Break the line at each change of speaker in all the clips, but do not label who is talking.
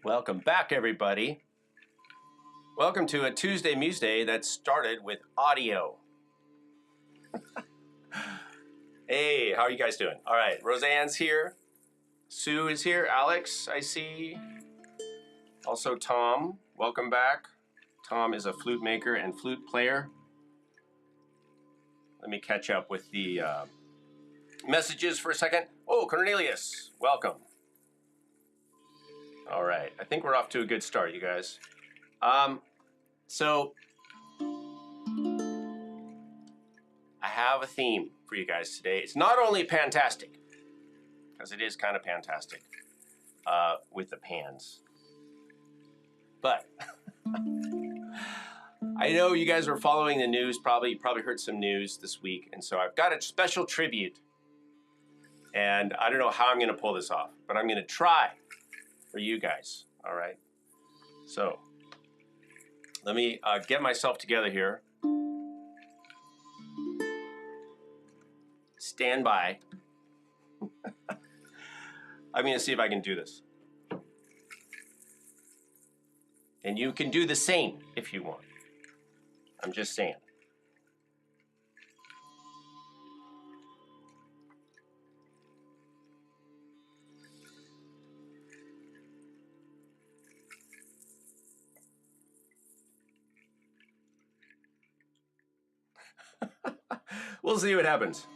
Welcome back, everybody. Welcome to a Tuesday Museday that started with audio. Hey, how are you guys doing? All right, Roseanne's here. Sue is here. Alex, I see. Also, Tom. Welcome back. Tom is a flute maker and flute player. Let me catch up with the messages for a second. Oh, Cornelius, welcome. All right, I think we're off to a good start, you guys. So I have a theme for you guys today. It's not only Pantastic, because it is kind of Pantastic with the pans, but I know you guys were following the news, probably heard some news this week, and so I've got a special tribute, and I don't know how I'm going to pull this off, but I'm going to try for you guys, all right? So let me get myself together here. Stand by. I'm going to see if I can do this. And you can do the same if you want. I'm just saying. We'll see what happens.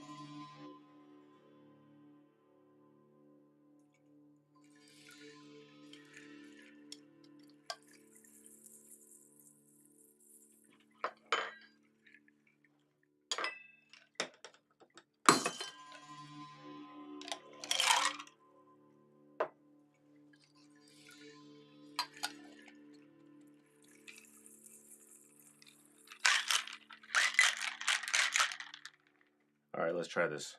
All right, let's try this.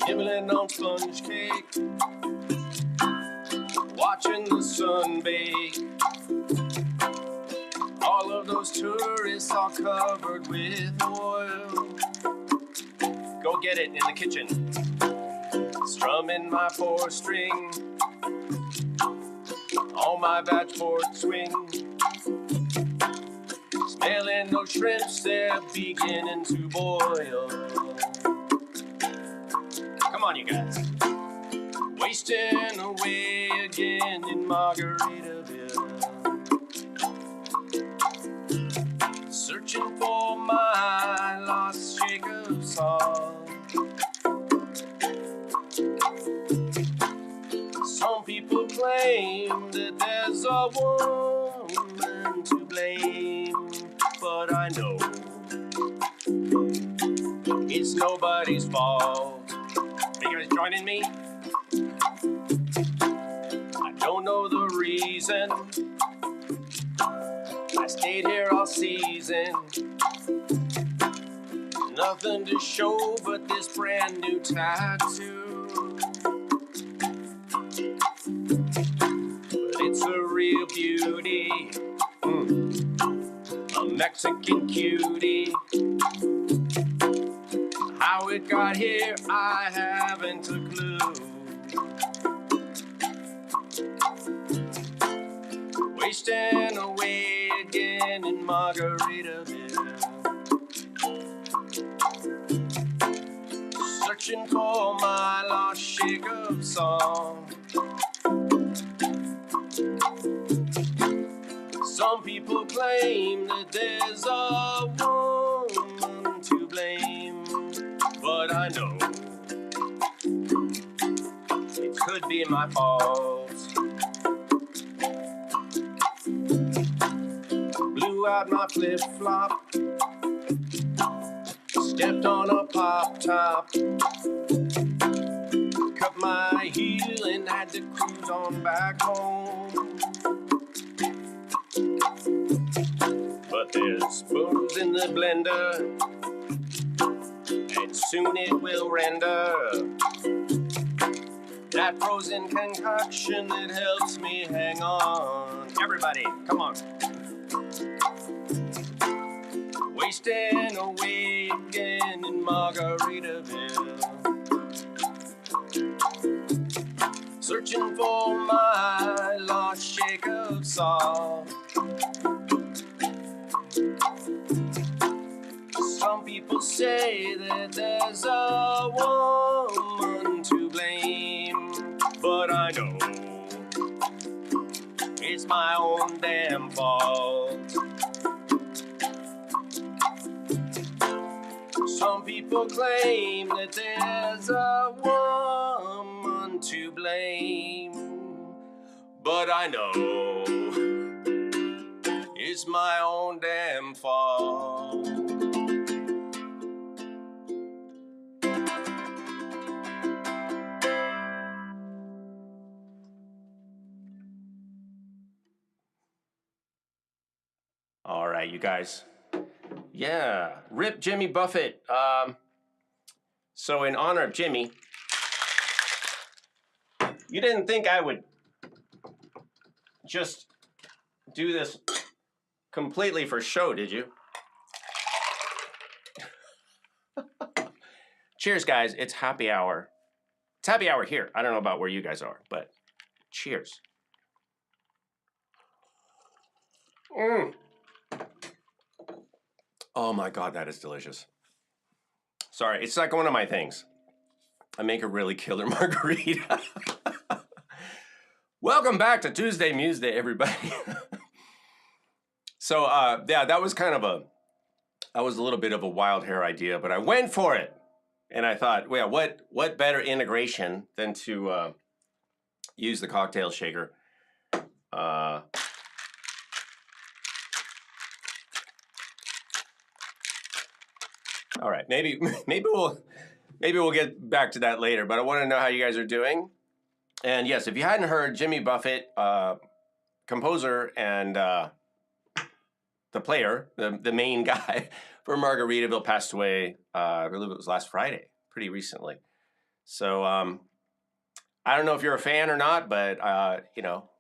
Nibbling on sponge cake, watching the sun bake. All of those tourists are covered with oil. Go get it in the kitchen. Strumming my 4-string on my batch board swing. Smelling those shrimps, they're beginning to boil. Come on, you guys. Wasting away again in Margaritaville. Searching for my lost shake of salt. Some people claim that there's a woman to blame, but I know it's nobody's fault. Are you guys joining me? I don't know the reason I stayed here all season. Nothing to show but this brand new tattoo. But it's a real beauty, a Mexican cutie. How it got here, I haven't a clue. Wasting away again in Margaritaville. Searching for my lost shake of song. Some people claim that there's a woman to blame, but I know it could be my fault. Blew out my flip-flop, stepped on a pop-top, cut my heel and had to cruise on back home. But there's booze in the blender, and soon it will render that frozen concoction that helps me hang on. Everybody, come on. Wasting away again in Margaritaville. Searching for my lost shake of salt. Some people say that there's a woman to blame, but I know it's my own damn fault. Some people claim that there's a woman to blame, but I know it's my own damn fault. All right, you guys. Yeah, rip Jimmy Buffett. So in honor of Jimmy, you didn't think I would just do this completely for show, did you? Cheers, guys. It's happy hour. It's happy hour here. I don't know about where you guys are, but cheers. Oh my God, that is delicious. Sorry, it's like one of my things. I make a really killer margarita. Welcome back to Tuesday Museday, everybody. So, yeah, that was a little bit of a wild hair idea, but I went for it. And I thought, well, what better integration than to use the cocktail shaker. All right, maybe we'll get back to that later, but I want to know how you guys are doing. And yes, if you hadn't heard, Jimmy Buffett, composer and the player, the main guy for Margaritaville, passed away. I believe it was last Friday, pretty recently. So I don't know if you're a fan or not, but you know,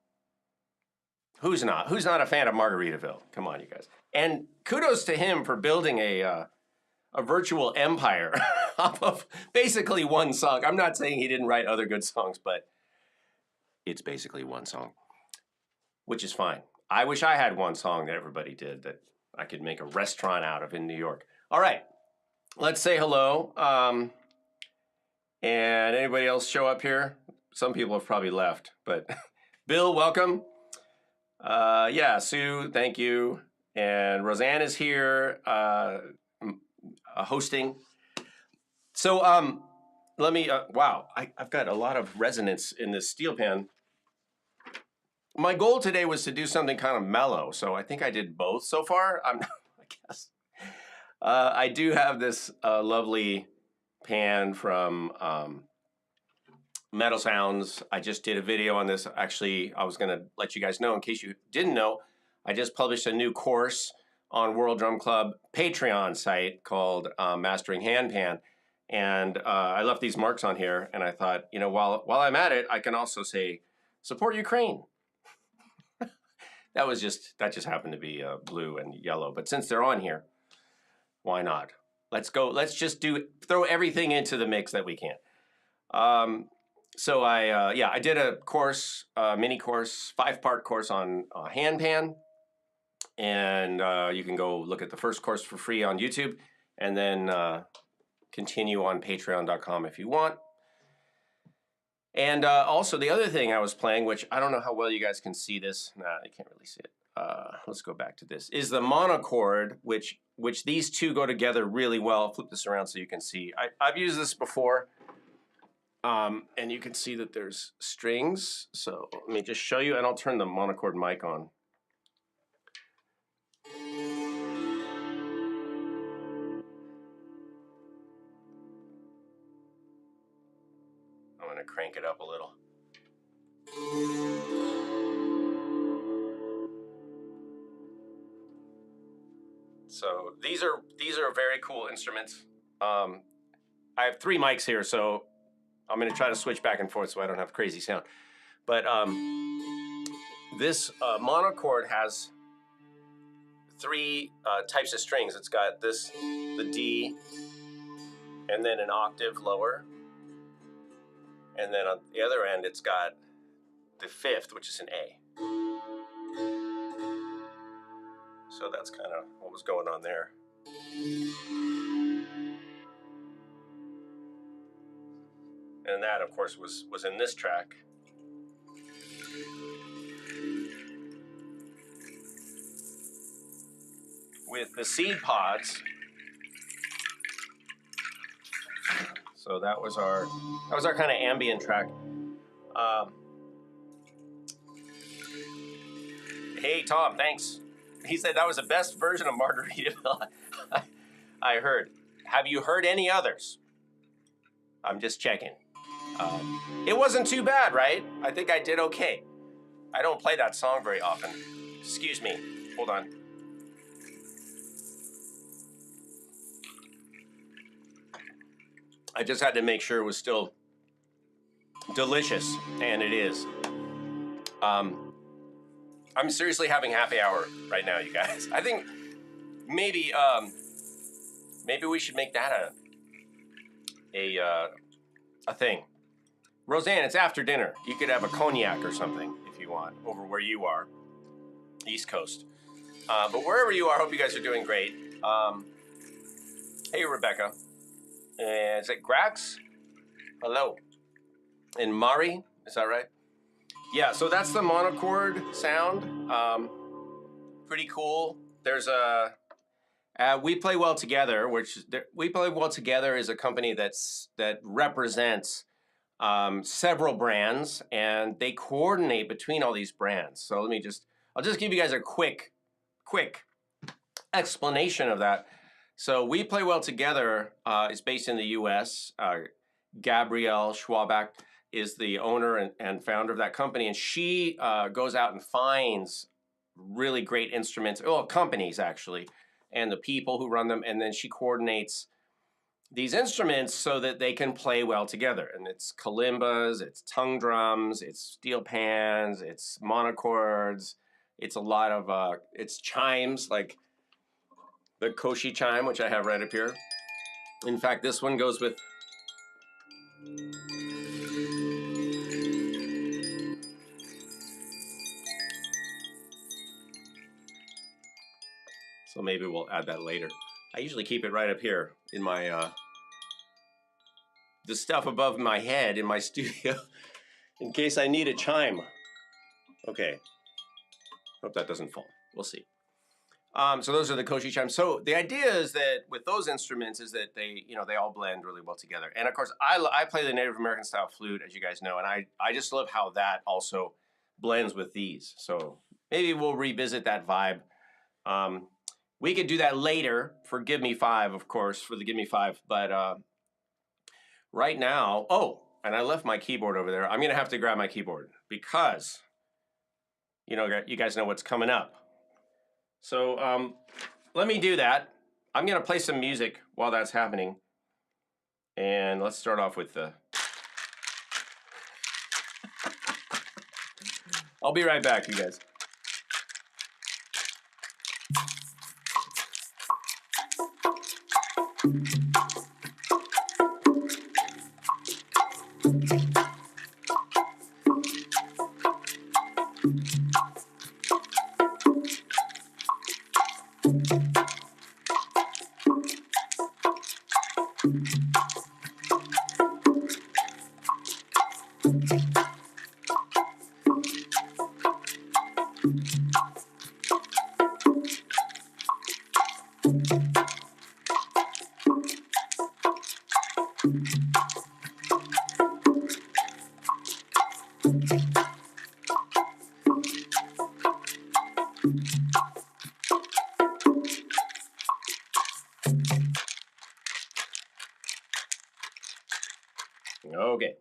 who's not a fan of Margaritaville? Come on, you guys. And kudos to him for building a virtual empire off of basically one song. I'm not saying he didn't write other good songs, but it's basically one song, which is fine. I wish I had one song that everybody did that I could make a restaurant out of in New York. All right, let's say hello. And anybody else show up here? Some people have probably left, but Bill, welcome. Yeah, Sue, thank you. And Roseanne is here. Hosting. So let me, wow, I've got a lot of resonance in this steel pan. My goal today was to do something kind of mellow, so I think I did both so far. I guess. I do have this lovely pan from Metal Sounds. I just did a video on this. Actually, I was gonna let you guys know, in case you didn't know, I just published a new course on World Drum Club Patreon site called Mastering Hand Pan. And I left these marks on here, and I thought, you know, while I'm at it, I can also say, support Ukraine. That just happened to be blue and yellow. But since they're on here, why not? Let's go. Let's just throw everything into the mix that we can. So I did a course, mini course, 5-part course on hand pan. And you can go look at the first course for free on YouTube, and then continue on patreon.com if you want. And also the other thing I was playing, which I don't know how well you guys can see this. Nah, you can't really see it. Let's go back to this. Is the monochord, which these two go together really well. I'll flip this around so you can see. I've used this before. And you can see that there's strings. So let me just show you, and I'll turn the monochord mic on. I'm going to crank it up a little. So these are very cool instruments. I have 3 mics here, so I'm going to try to switch back and forth so I don't have crazy sound. But this monochord has 3 types of strings. It's got the D, and then an octave lower. And then on the other end, it's got the 5th, which is an A. So that's kind of what was going on there. And that, of course, was in this track. With the seed pods. So that was our kind of ambient track. Hey Tom, thanks. He said that was the best version of Margaritaville I heard. Have you heard any others? I'm just checking. It wasn't too bad, right? I think I did okay. I don't play that song very often. Excuse me. Hold on. I just had to make sure it was still delicious, and it is. I'm seriously having happy hour right now, you guys. I think maybe maybe we should make that a thing. Roseanne, it's after dinner. You could have a cognac or something if you want over where you are, East Coast. But wherever you are, I hope you guys are doing great. Hey, Rebecca. Is it Grax? Hello. And Mari, is that right? Yeah, so that's the monochord sound. Pretty cool. There's a We Play Well Together, We Play Well Together is a company that represents several brands, and they coordinate between all these brands. So I'll just give you guys a quick explanation of that. So We Play Well Together is based in the U.S. Gabrielle Schwabach is the owner and founder of that company, and she goes out and finds really great instruments, companies actually, and the people who run them, and then she coordinates these instruments so that they can play well together. And it's kalimbas, it's tongue drums, it's steel pans, it's monochords, it's a lot of it's chimes like the Koshi chime, which I have right up here. In fact, this one goes with so maybe we'll add that later. I usually keep it right up here in my the stuff above my head in my studio in case I need a chime. Okay. Hope that doesn't fall. We'll see. So those are the Koshi chimes. So the idea is that with those instruments is that they all blend really well together. And of course, I play the Native American style flute, as you guys know, and I just love how that also blends with these. So maybe we'll revisit that vibe. We could do that later for Give Me Five, of course, for the Give Me Five. But right now, and I left my keyboard over there. I'm going to have to grab my keyboard because, you guys know what's coming up. So let me do that. I'm going to play some music while that's happening. And let's start off with the... I'll be right back, you guys. Okay.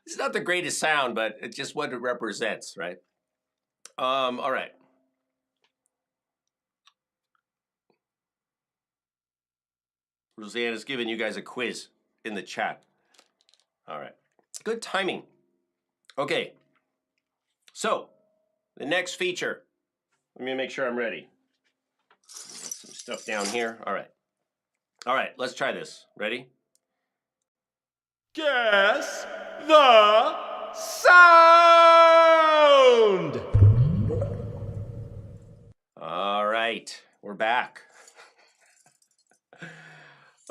It's not the greatest sound, but it's just what it represents, right? All right. Roseanne is giving you guys a quiz in the chat. All right. Good timing. Okay. So, the next feature. Let me make sure I'm ready. Some stuff down here. All right. All right, let's try this. Ready?
Guess the sound!
All right, we're back.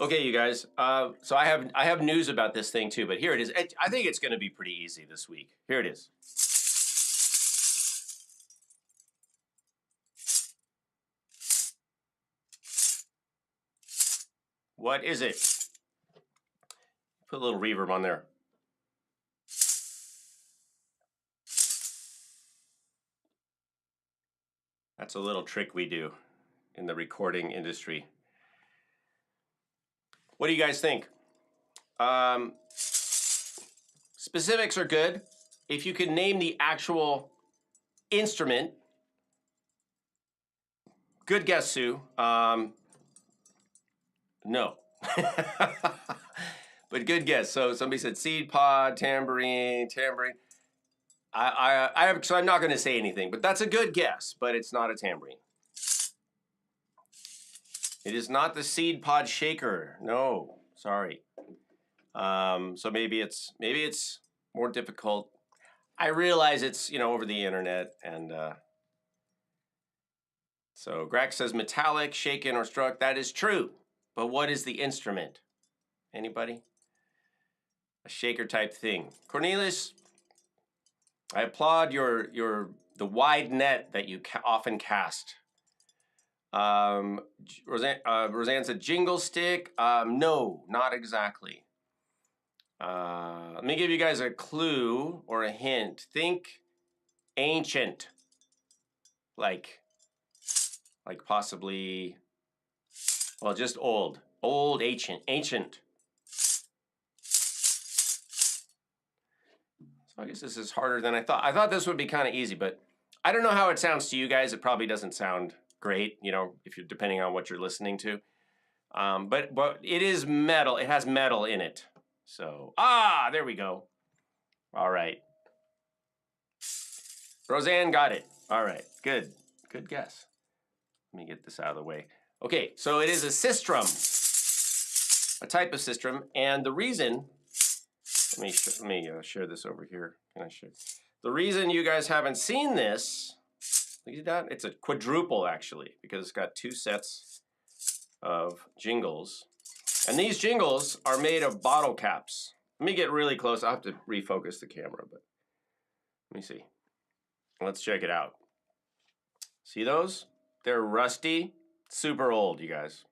Okay, you guys. So I have news about this thing too, but here it is. I think it's going to be pretty easy this week. Here it is. What is it? Put a little reverb on there. That's a little trick we do in the recording industry. What do you guys think? Specifics are good. If you can name the actual instrument, good guess, Sue. No. But good guess. So somebody said seed pod, tambourine. So I'm not going to say anything, but that's a good guess, but it's not a tambourine. It is not the seed pod shaker. No, sorry. So maybe it's more difficult. I realize it's over the internet, and so Greg says metallic, shaken or struck. That is true, but what is the instrument? Anybody? A shaker type thing. Cornelius, I applaud the wide net that you often cast. Roseanne said jingle stick. No, not exactly. Let me give you guys a clue or a hint. Think ancient, like possibly, well, just old, ancient. So I guess this is harder than I thought. I thought this would be kind of easy, but I don't know how it sounds to you guys. It probably doesn't sound great, if you're depending on what you're listening to. But it is metal. It has metal in it. So there we go. All right. Roseanne got it. All right. Good guess. Let me get this out of the way. Okay, so it is a sistrum, a type of sistrum, and the reason. Let me share this over here. Can I share? The reason you guys haven't seen this, look at that. It's a quadruple actually, because it's got 2 sets of jingles, and these jingles are made of bottle caps. Let me get really close. I'll have to refocus the camera, but let me see. Let's check it out. See those? They're rusty, super old, you guys.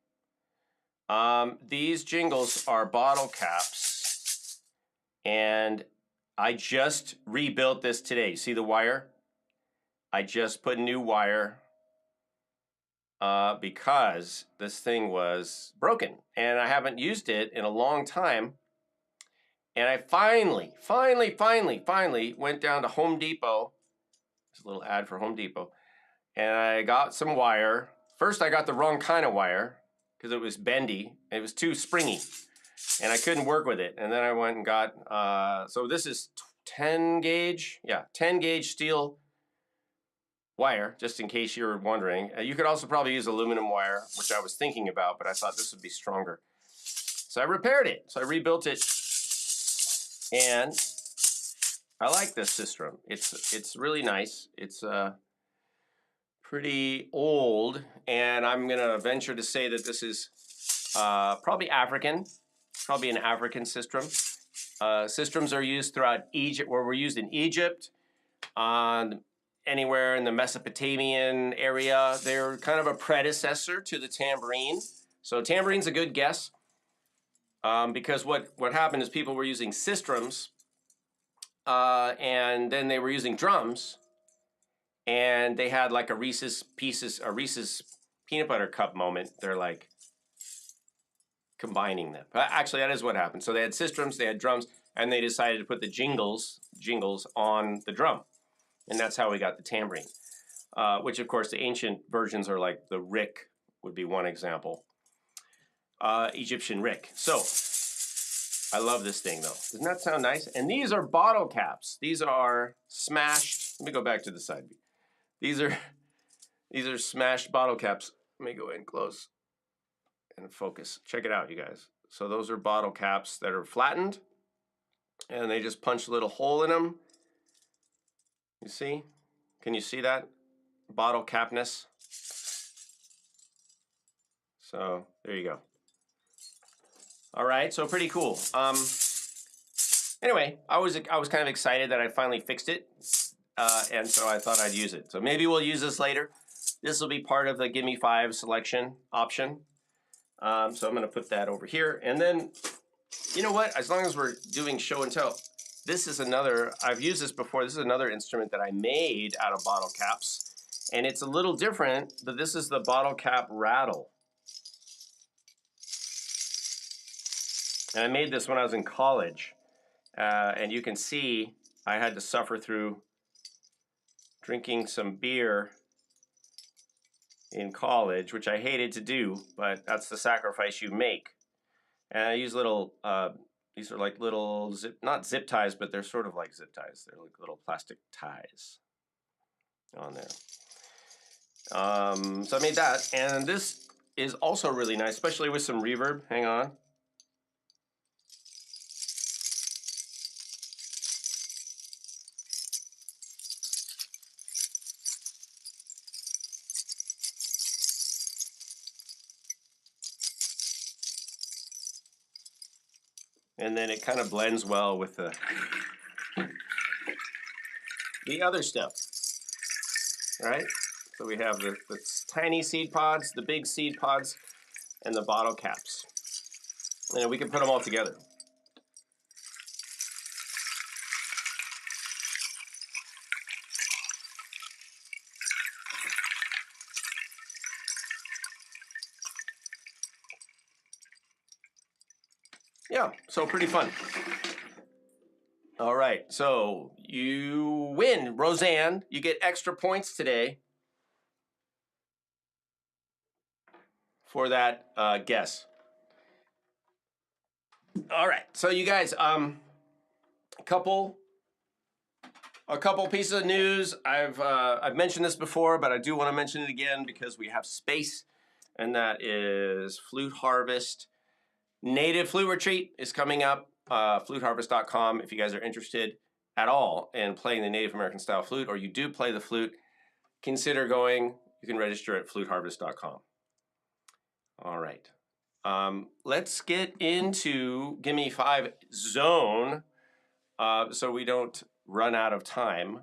These jingles are bottle caps, and I just rebuilt this today. See the wire? I just put new wire because this thing was broken, and I haven't used it in a long time. And I finally went down to Home Depot. There's a little ad for Home Depot. And I got some wire. First, I got the wrong kind of wire because it was bendy. It was too springy, and I couldn't work with it. And then I went and got, so this is 10 gauge. Yeah, 10 gauge steel wire, just in case you're wondering. You could also probably use aluminum wire, which I was thinking about, but I thought this would be stronger. So I repaired it. So I rebuilt it, and I like this sistrum. It's really nice. It's pretty old, and I'm gonna venture to say that this is probably African, probably an African sistrum. Sistrums are used throughout Egypt, where we're used in Egypt, anywhere in the Mesopotamian area. They're kind of a predecessor to the tambourine. So tambourine's a good guess, because what happened is people were using sistrums, and then they were using drums, and they had like a Reese's peanut butter cup moment. They're like combining them. But actually, that is what happened. So they had sistrums, they had drums, and they decided to put the jingles on the drum. And that's how we got the tambourine, which, of course, the ancient versions are like the rick would be one example. Egyptian rick. So I love this thing, though. Doesn't that sound nice? And these are bottle caps. These are smashed. Let me go back to the side view. These are smashed bottle caps. Let me go in close and focus. Check it out, you guys. So those are bottle caps that are flattened, and they just punch a little hole in them. You see? Can you see that? Bottle capness. So there you go. All right, so pretty cool. Anyway, I was kind of excited that I finally fixed it. And so I thought I'd use it. So maybe we'll use this later. This will be part of the Gimme 5 selection option. So I'm going to put that over here. And then, you know what? As long as we're doing show and tell, this is another, I've used this before. This is another instrument that I made out of bottle caps. And it's a little different, but this is the bottle cap rattle. And I made this when I was in college. And you can see I had to suffer through drinking some beer in college, which I hated to do, but that's the sacrifice you make. And I use little, these are like little not zip ties, but they're sort of like zip ties. They're like little plastic ties on there. So I made that, and this is also really nice, especially with some reverb. Hang on. And then it kind of blends well with the other stuff, right? So we have the tiny seed pods, the big seed pods, and the bottle caps. And we can put them all together. Yeah, so pretty fun. All right, so you win, Roseanne. You get extra points today for that guess. All right, so you guys, a couple pieces of news. I've mentioned this before, but I do want to mention it again because we have space, and that is Flute Harvest. Native Flute Retreat is coming up. FluteHarvest.com if you guys are interested at all in playing the Native American style flute, or you do play the flute, consider going. You can register at FluteHarvest.com. All right. Let's get into Gimme 5 zone so we don't run out of time.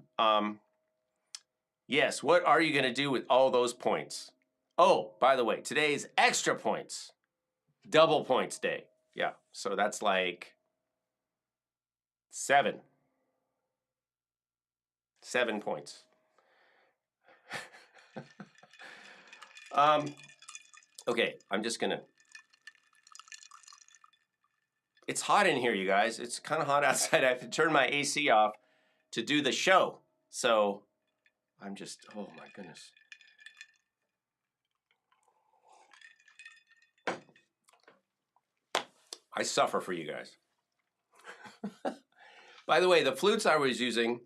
Yes, what are you going to do with all those points? Oh, by the way, today is extra points. Double points day. Yeah, so that's like 7 points. Okay, I'm just gonna. It's hot in here, you guys. It's kind of hot outside. I have to turn my AC off to do the show. So I'm just, oh my goodness. I suffer for you guys. By the way, the flutes I was using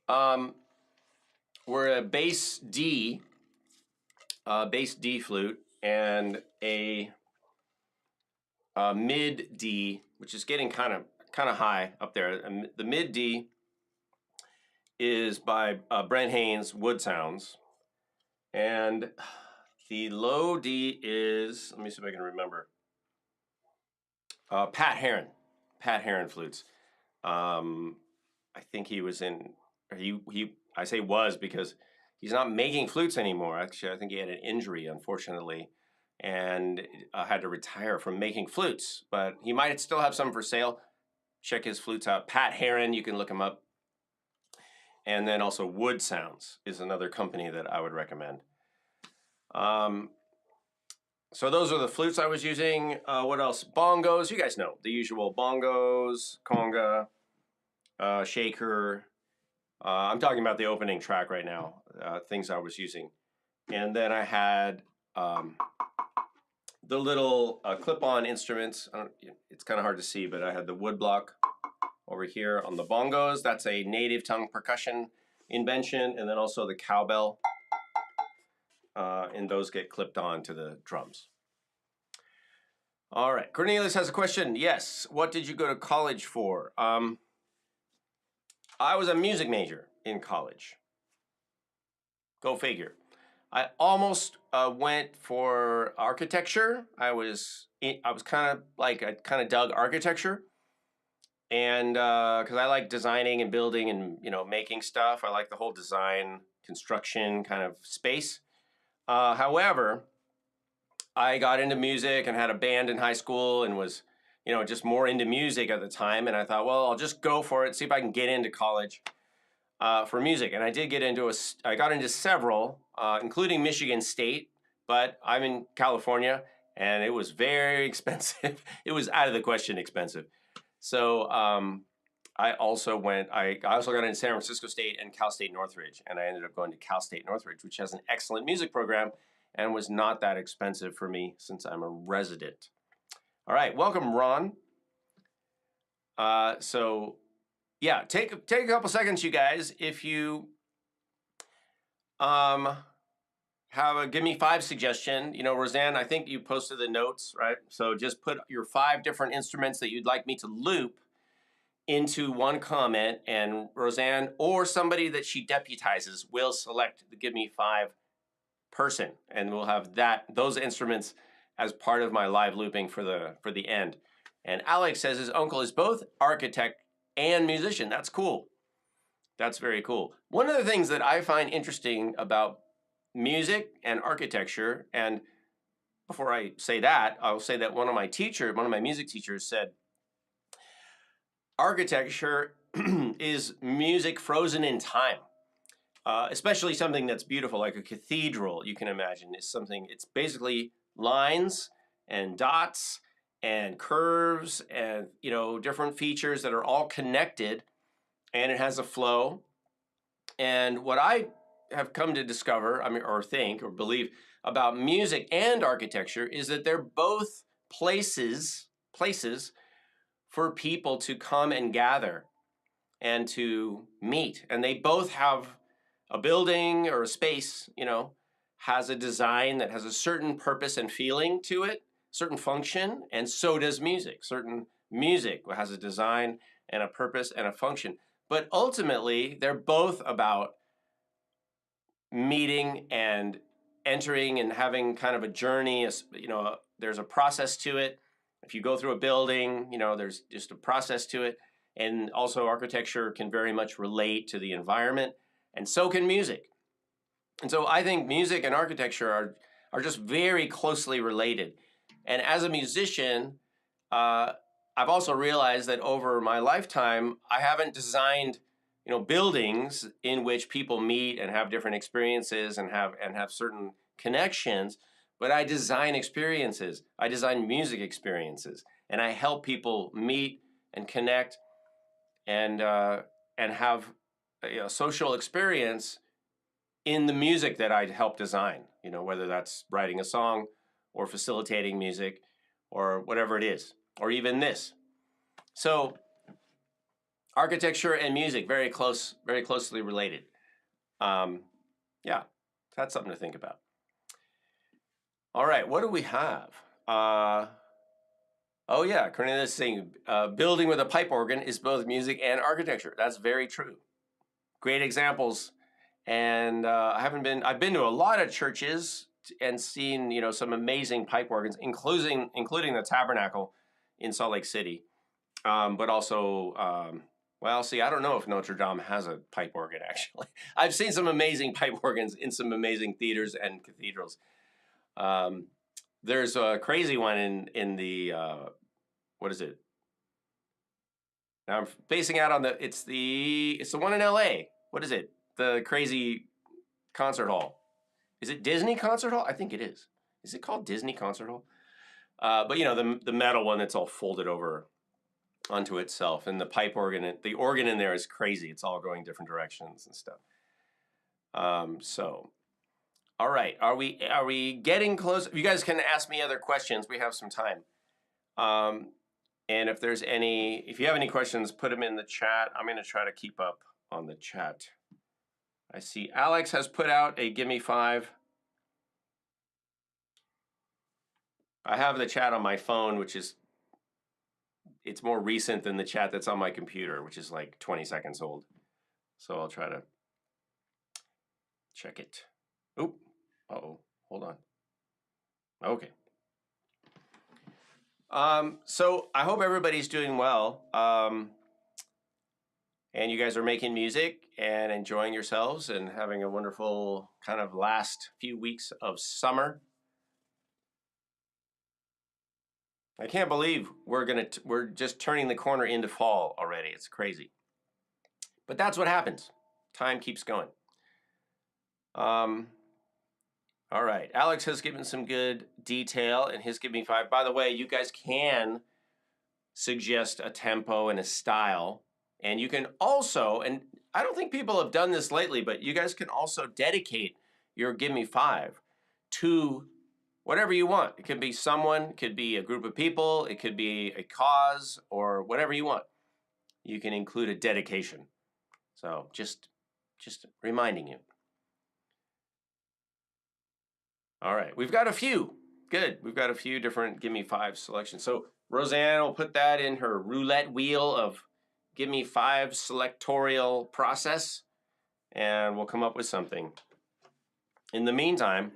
were a bass D flute and a mid D, which is getting kind of high up there. And the mid D is by Brent Haynes Wood Sounds, and the low D is, let me see if I can remember, Pat Heron flutes. I think he was in, I say was because he's not making flutes anymore. Actually, I think he had an injury, unfortunately, and had to retire from making flutes. But he might still have some for sale. Check his flutes out. Pat Heron, you can look him up. And then also Wood Sounds is another company that I would recommend. So those are the flutes I was using. What else? Bongos. You guys know the usual bongos, conga, shaker. I'm talking about the opening track right now, things I was using. And then I had the little clip-on instruments. It's kind of hard to see, but I had the wood block over here on the bongos. That's a native tongue percussion invention. And then also the cowbell. And those get clipped on to the drums. All right, Cornelius has a question. Yes, what did you go to college for? I was a music major in college. Go figure. I almost went for architecture. I was kind of like, I kind of dug architecture, and because I like designing and building and making stuff. I like the whole design construction kind of space. However, I got into music and had a band in high school and was, just more into music at the time. And I thought, well, I'll just go for it, see if I can get into college for music. And I did get into I got into several, including Michigan State, but I'm in California and it was very expensive. It was out of the question expensive. So I also got into San Francisco State and Cal State Northridge, and I ended up going to Cal State Northridge, which has an excellent music program and was not that expensive for me since I'm a resident. All right, welcome, Ron. Yeah, take a couple seconds, you guys. If you have a give me 5 suggestion, Roseanne, I think you posted the notes, right? So just put your 5 different instruments that you'd like me to loop into one comment, and Roseanne or somebody that she deputizes will select the give me 5 person, and we'll have those instruments as part of my live looping for the end. And Alex says his uncle is both architect and musician. That's cool. That's very cool. One of the things that I find interesting about music and architecture, and before I say that, I'll say that one of my music teachers said, architecture is music frozen in time. Especially something that's beautiful, like a cathedral, you can imagine, it's basically lines and dots and curves and, different features that are all connected, and it has a flow. And what I have come to discover, or think or believe about music and architecture is that they're both places for people to come and gather and to meet. And they both have a building or a space, has a design that has a certain purpose and feeling to it, certain function, and so does music. Certain music has a design and a purpose and a function. But ultimately, they're both about meeting and entering and having kind of a journey. There's a process to it. If you go through a building, there's just a process to it. And also architecture can very much relate to the environment, and so can music. And so I think music and architecture are just very closely related. And as a musician, I've also realized that over my lifetime, I haven't designed, buildings in which people meet and have different experiences and have certain connections, but I design experiences. I design music experiences, and I help people meet and connect and have a social experience in the music that I help design, whether that's writing a song or facilitating music or whatever it is, or even this. So architecture and music, very closely related. Yeah, that's something to think about. All right, what do we have? Oh yeah, Cornelius is saying building with a pipe organ is both music and architecture. That's very true. Great examples. And I've been to a lot of churches and seen, some amazing pipe organs, including the Tabernacle in Salt Lake City. But also, I don't know if Notre Dame has a pipe organ, actually. I've seen some amazing pipe organs in some amazing theaters and cathedrals. There's a crazy one in the, what is it? Now I'm facing out on it's the one in LA. What is it? The crazy concert hall. Is it Disney Concert Hall? I think it is. Is it called Disney Concert Hall? But the metal one that's all folded over onto itself, and the pipe organ, the organ in there is crazy. It's all going different directions and stuff. All right, are we getting close? You guys can ask me other questions. We have some time. And if you have any questions, put them in the chat. I'm going to try to keep up on the chat. I see Alex has put out a Gimme 5. I have the chat on my phone, it's more recent than the chat that's on my computer, which is like 20 seconds old. So I'll try to check it. Oop, uh-oh, hold on. Okay. So I hope everybody's doing well. And you guys are making music and enjoying yourselves and having a wonderful kind of last few weeks of summer. I can't believe we're just turning the corner into fall already. It's crazy. But that's what happens. Time keeps going. All right. Alex has given some good detail in his Give Me 5. By the way, you guys can suggest a tempo and a style And you can also, and I don't think people have done this lately, but you guys can also dedicate your Give Me Five to whatever you want. It could be someone, it could be a group of people, it could be a cause, or whatever you want. You can include a dedication. So just reminding you. All right, we've got a few. Good, we've got a few different Give Me Five selections. So Roseanne will put that in her roulette wheel of Give Me Five selectorial process, and we'll come up with something. In the meantime,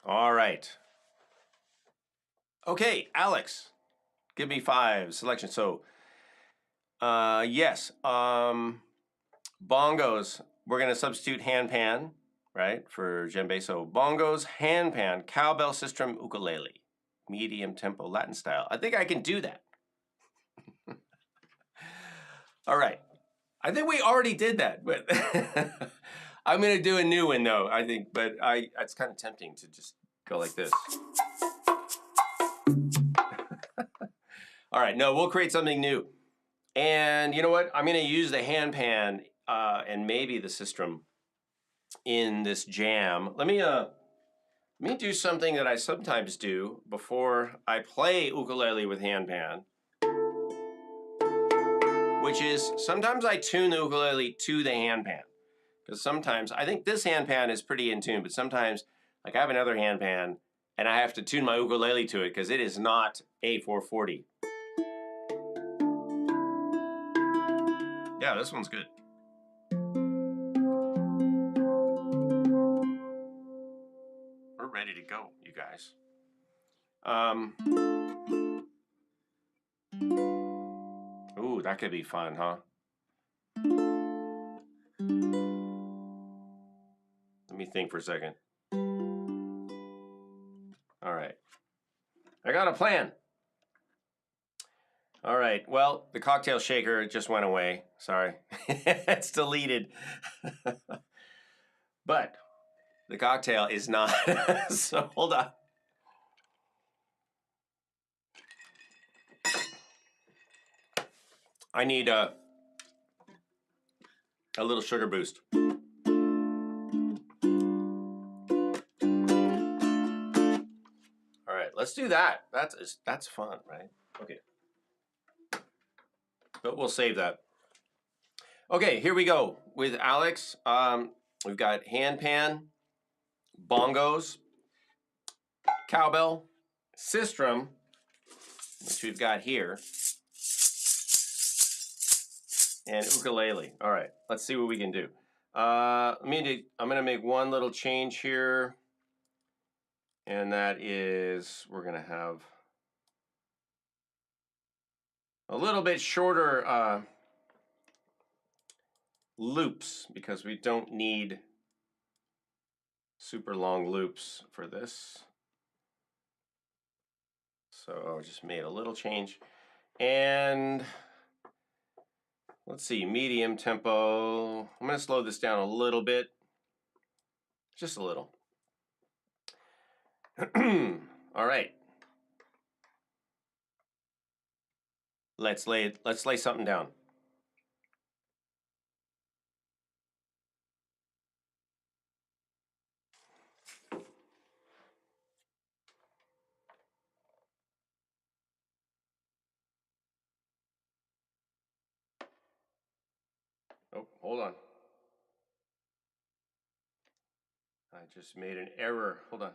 all right. Okay, Alex, Give Me Five selection. So, yes, bongos. We're gonna substitute handpan, right, for djembe. So bongos, handpan, cowbell, sistrum, ukulele, medium tempo, Latin style. I think I can do that. All right. I think we already did that, but I'm gonna do a new one though. I think, but it's kind of tempting to just go like this. All right, no, we'll create something new. And you know what? I'm gonna use the handpan and maybe the sistrum in this jam. Let me do something that I sometimes do before I play ukulele with handpan, which is sometimes I tune the ukulele to the handpan. Because sometimes, I think this handpan is pretty in tune, but sometimes, like I have another handpan, and I have to tune my ukulele to it because it is not A440. Yeah, this one's good. We're ready to go, you guys. Ooh, that could be fun, huh? Let me think for a second. All right. I got a plan. All right. Well, the cocktail shaker just went away. Sorry. It's deleted. But the cocktail is not. So hold on. I need a little sugar boost. All right, let's do that. That's fun, right? Okay. But we'll save that. Okay, here we go with Alex. We've got handpan, bongos, cowbell, sistrum, which we've got here, and ukulele. All right, let's see what we can do. I'm gonna make one little change here, and that is we're gonna have a little bit shorter loops because we don't need super long loops for this. So I just made a little change. And let's see, medium tempo. I'm going to slow this down a little bit. Just a little. All right. Let's lay something down. Oh, hold on. I just made an error. Hold on.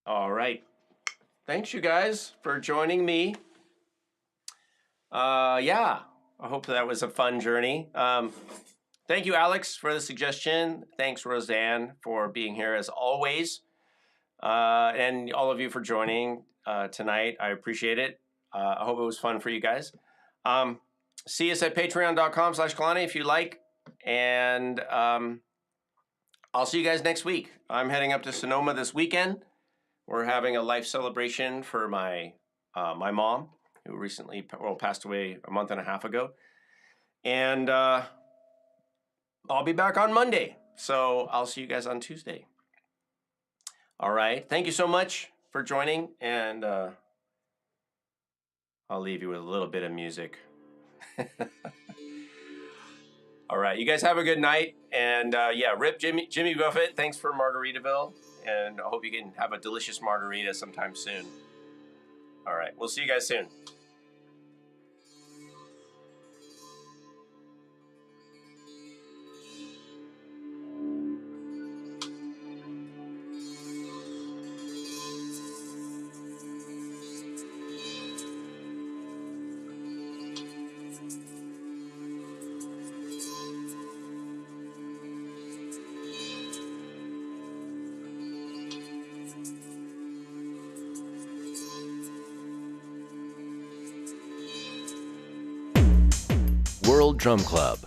All right. Thanks, you guys, for joining me. Yeah, I hope that was a fun journey. Thank you, Alex, for the suggestion. Thanks, Roseanne, for being here as always. And all of you for joining tonight. I appreciate it. I hope it was fun for you guys. See us at patreon.com/Kalani if you like. And I'll see you guys next week. I'm heading up to Sonoma this weekend. We're having a life celebration for my mom, who recently passed away a month and a half ago. And I'll be back on Monday. So I'll see you guys on Tuesday. All right. Thank you so much for joining. And I'll leave you with a little bit of music. All right. You guys have a good night. And yeah, rip Jimmy Buffett. Thanks for Margaritaville. And I hope you can have a delicious margarita sometime soon. All right. We'll see you guys soon.
World Drum Club.